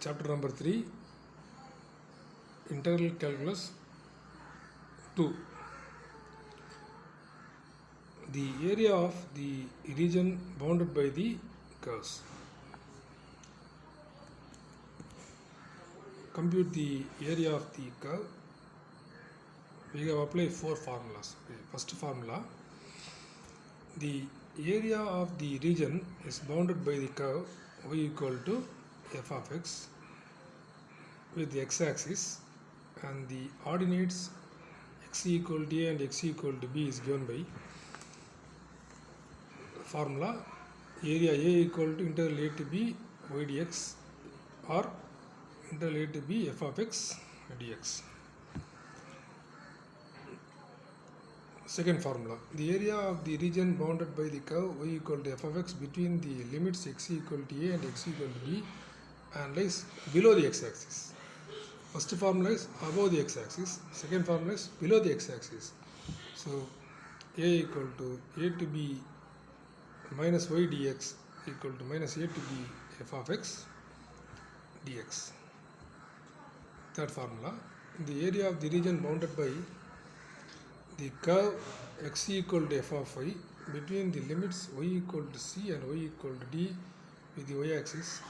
Chapter number 3, Integral Calculus 2. The area of the region bounded by the curves. Compute the area of the curve. We have applied 4 formulas. Okay. First formula, the area of the region is bounded by the curve y equal to f of x with the x-axis, and the ordinates x equal to a and x equal to b is given by formula area a equal to integral a to b y dx or integral a to b f of x dx. Second formula, the area of the region bounded by the curve y equal to f of x between the limits x equal to a and x equal to b and lies below the x-axis. First formula is above the x-axis, second formula is below the x-axis. So a equal to a to b minus y dx equal to minus a to b f of x dx. Third formula, the area of the region bounded by the curve x equal to f of y between the limits y equal to c and y equal to d with the y-axis,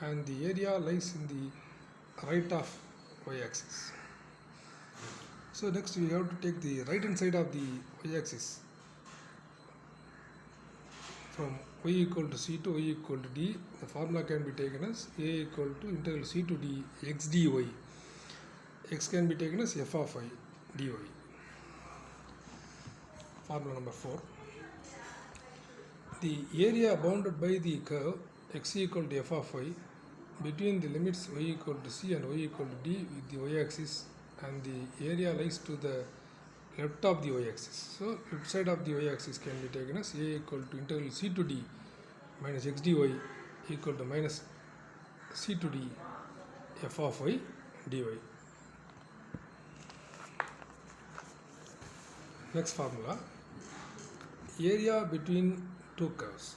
and the area lies in the right of y-axis. So next we have to take the right hand side of the y-axis from y equal to c to y equal to d. The formula can be taken as a equal to integral c to d x dy. X can be taken as f of y dy. Formula number 4. The area bounded by the curve x equal to f of y between the limits y equal to c and y equal to d with the y-axis, and the area lies to the left of the y-axis. So left side of the y-axis can be taken as a equal to integral c to d minus x dy equal to minus c to d f of y dy. Next formula, area between two curves.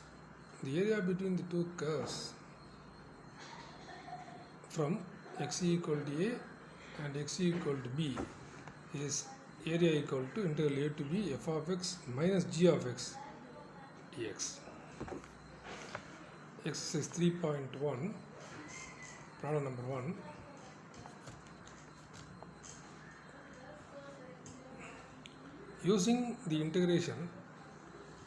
The area between the two curves from x equal to a and x equal to b is area equal to integral a to b f of x minus g of x dx. Exercise 3.1, problem number 1. Using the integration,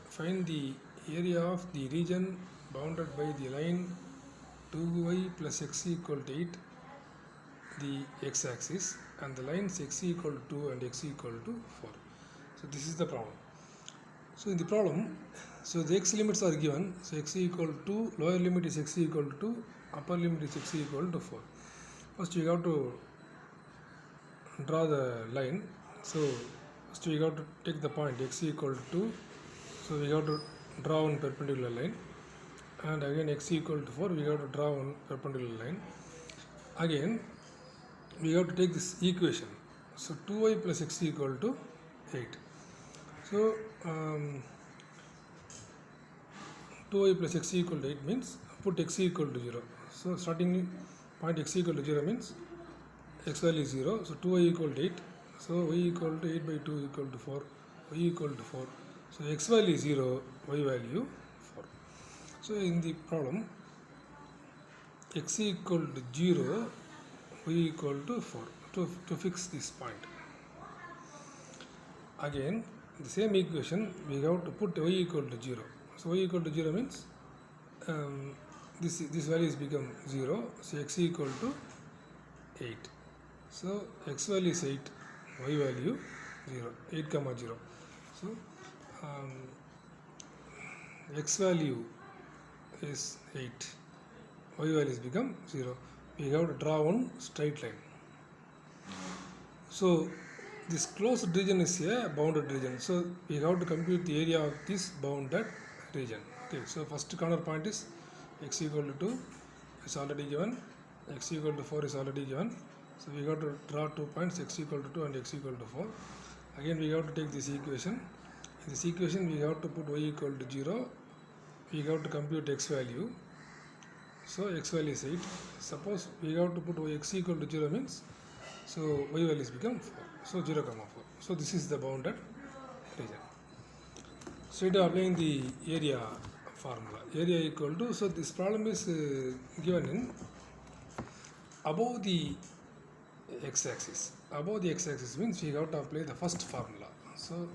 find the area of the region bounded by the line 2y plus x equal to 8, the x-axis, and the lines x equal to 2 and x equal to 4. So this is the problem. So in the problem, so the x limits are given. So x equal to, lower limit is x equal to 2, upper limit is x equal to 4. First we have to draw the line. So first we have to take the point x equal to 2. So we have to draw one perpendicular line, and again x equal to 4 we have to draw one perpendicular line. Again we have to take this equation. So 2y plus x equal to 8. So 2y plus x equal to 8 means put x equal to 0. So starting point x equal to 0 means x value is 0. So 2y equal to 8. So y equal to 8 by 2 equal to 4. Y equal to 4. So x value is 0, y value 4. So in the problem, x equal to 0, y equal to 4 to fix this point. Again, the same equation we have to put y equal to 0. So y equal to 0 means this value is become 0. So x equal to 8. So x value is 8, y value 0, 8 comma 0. So x value is 8, y value is become 0. We have to draw one straight line. So this closed region is a bounded region. So we have to compute the area of this bounded region. Okay, so first corner point is x equal to 2 is already given, x equal to 4 is already given. So we have to draw 2 points x equal to 2 and x equal to 4. Again we have to take this equation. In this equation we have to put y equal to 0. We have to compute x value. So x value is 8. Suppose we have to put x equal to 0 means, so y values become 4. So 0 comma 4. So this is the bounded region. Straight applying the area formula. Area equal to, so this problem is given in above the x-axis. Above the x-axis means we have to apply the first formula. So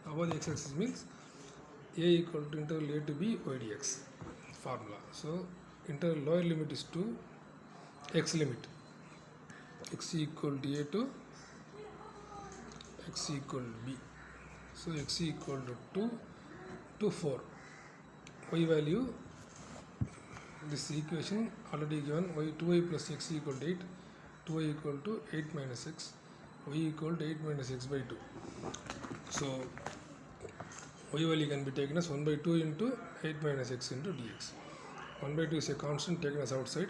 above the x-axis means a equal to integral a to b y dx formula. So integral lower limit is to x limit, x equal to a to x equal to b. So x equal to 2 to 4. Y value, this equation already given, y 2y plus x equal to 8, 2y equal to 8 minus x, y equal to 8 minus x by 2. So y value can be taken as 1 by 2 into 8 minus x into dx. 1 by 2 is a constant taken as outside.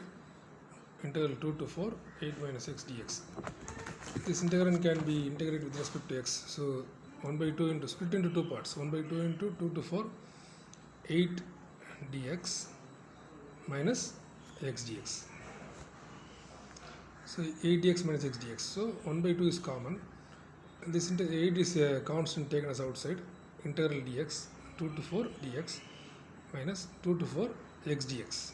Integral 2 to 4, 8 minus x dx. This integral can be integrated with respect to x. So 1 by 2 into, split into two parts. 1 by 2 into 2 to 4, 8 dx minus x dx. So 8 dx minus x dx. So 1 by 2 is common. This 8 is a constant taken as outside. Integral dx 2 to 4 dx minus 2 to 4 x dx.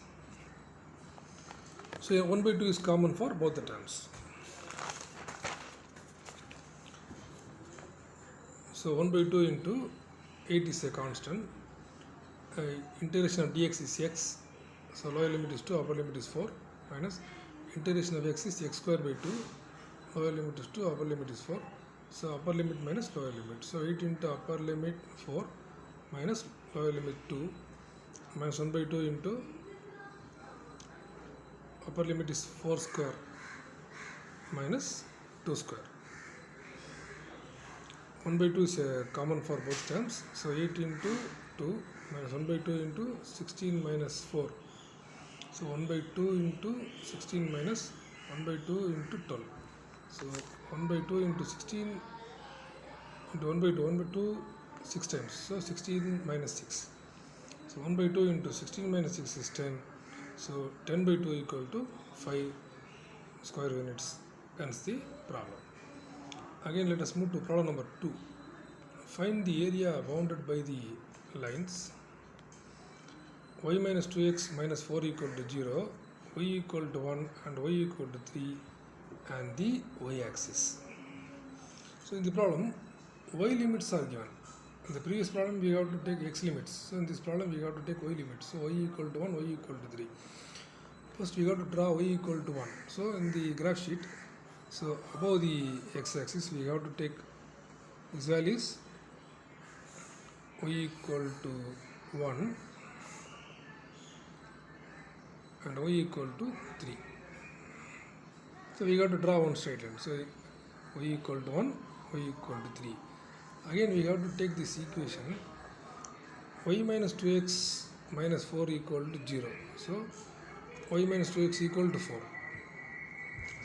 So 1 by 2 is common for both the terms. So 1 by 2 into 8 is a constant. Integration of dx is x. So lower limit is 2, upper limit is 4 minus integration of x is x square by 2. Lower limit is 2, upper limit is 4. So upper limit minus lower limit. So 8 into upper limit 4 minus lower limit 2 minus 1 by 2 into upper limit is 4 square minus 2 square. 1 by 2 is common for both terms. So 8 into 2 minus 1 by 2 into 16 minus 4. So 1 by 2 into 16 minus 1 by 2 into 12. So 1 by 2 into 16 into 1 by 2, 1 by 2 6 times. So 16 minus 6. So 1 by 2 into 16 minus 6 is 10. So 10 by 2 equal to 5 square units. Hence the problem. Again let us move to problem number 2. Find the area bounded by the lines y minus 2x minus 4 equal to 0, y equal to 1 and y equal to 3 and the y-axis. So in the problem, y limits are given. In the previous problem we have to take x limits. So in this problem we have to take y limits. So y equal to 1, y equal to 3. First we have to draw y equal to 1. So in the graph sheet, so above the x-axis we have to take these values, y equal to 1 and y equal to 3. So we got to draw one straight line. So y equal to 1, y equal to 3. Again we have to take this equation, y minus 2x minus 4 equal to 0. So y minus 2x equal to 4.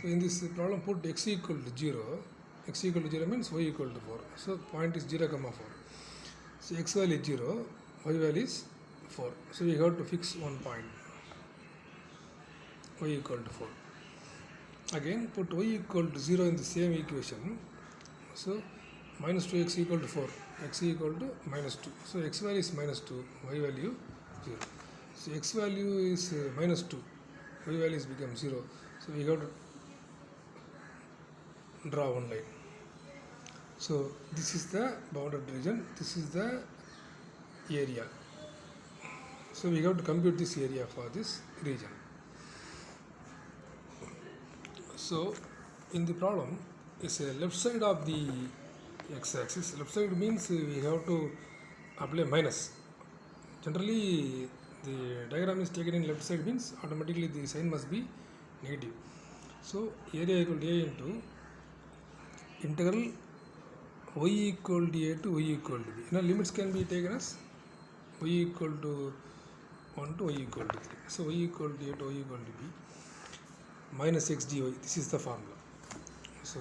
So in this problem put x equal to 0. X equal to 0 means y equal to 4. So point is 0 comma 4. So x value is 0, y value is 4. So we have to fix one point, y equal to 4. Again put y equal to 0 in the same equation. So minus 2x equal to 4, x equal to minus 2. So x value is minus 2, y value 0. So x value is minus 2, y value is become 0. So we have to draw one line. So this is the bounded region, this is the area. So we have to compute this area for this region. So in the problem is a left side of the x-axis. Left side means we have to apply minus. Generally the diagram is taken in left side means automatically the sign must be negative. So area equal to a into integral y equal to a to y equal to b. Now limits can be taken as y equal to 1 to y equal to 3. So y equal to a to y equal to b minus x dy. This is the formula. So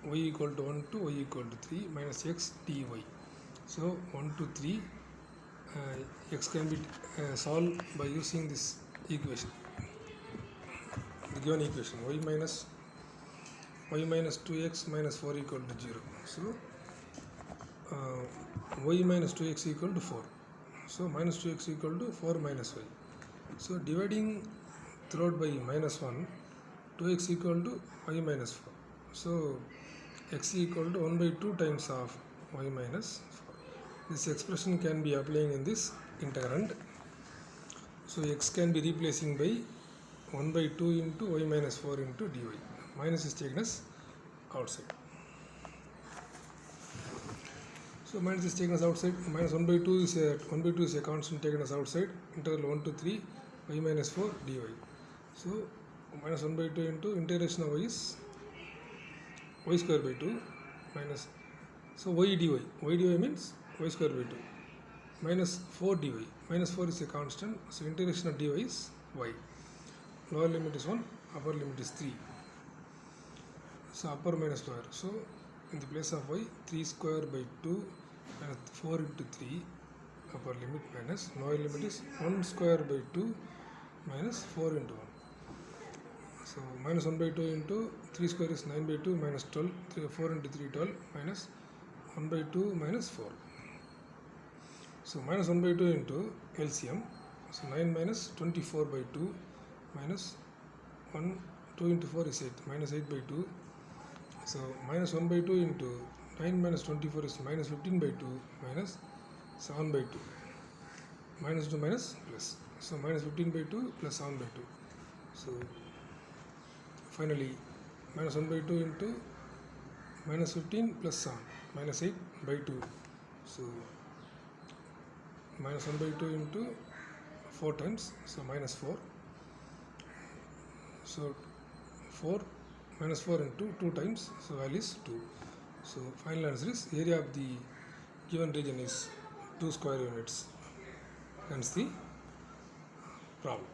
y equal to 1 to y equal to 3 minus x dy. So 1 to 3 x can be solved by using this equation. the given equation y minus 2x minus 4 equal to 0. So y minus 2x equal to 4. So minus 2x equal to 4 minus y. So dividing throughout by minus 1, 2x equal to y minus 4. So x equal to 1 by 2 times of y minus 4. This expression can be applying in this integrand. So x can be replacing by 1 by 2 into y minus 4 into dy. Minus is taken as outside. So minus is taken as outside. Minus 1 by 2 is a constant taken as outside. Integral 1 to 3 y minus 4 dy. So minus 1 by 2 into integration of y is y square by 2 minus, so y dy. Y dy means y square by 2 minus 4 dy. Minus 4 is a constant, so integration of dy is y. Lower limit is 1, upper limit is 3. So upper minus lower. So in the place of y, 3 square by 2 minus 4 into 3, upper limit minus lower limit is 1 square by 2 minus 4 into 1. So minus 1 by 2 into 3 square is 9 by 2 minus 12, 4 into 3 12 minus 1 by 2 minus 4. So minus 1 by 2 into LCM, so 9 minus 24 by 2 minus 1, 2 into 4 is 8, minus 8 by 2. So minus 1 by 2 into 9 minus 24 is minus 15 by 2 minus 7 by 2. Minus 2 minus plus. So minus 15 by 2 plus 7 by 2. So finally minus 1 by 2 into minus 15 plus 7 minus 8 by 2. So minus 1 by 2 into 4 times, so minus 4. So 4 minus 4 into 2 times, so value is 2. So final answer is area of the given region is 2 square units. Hence the problem.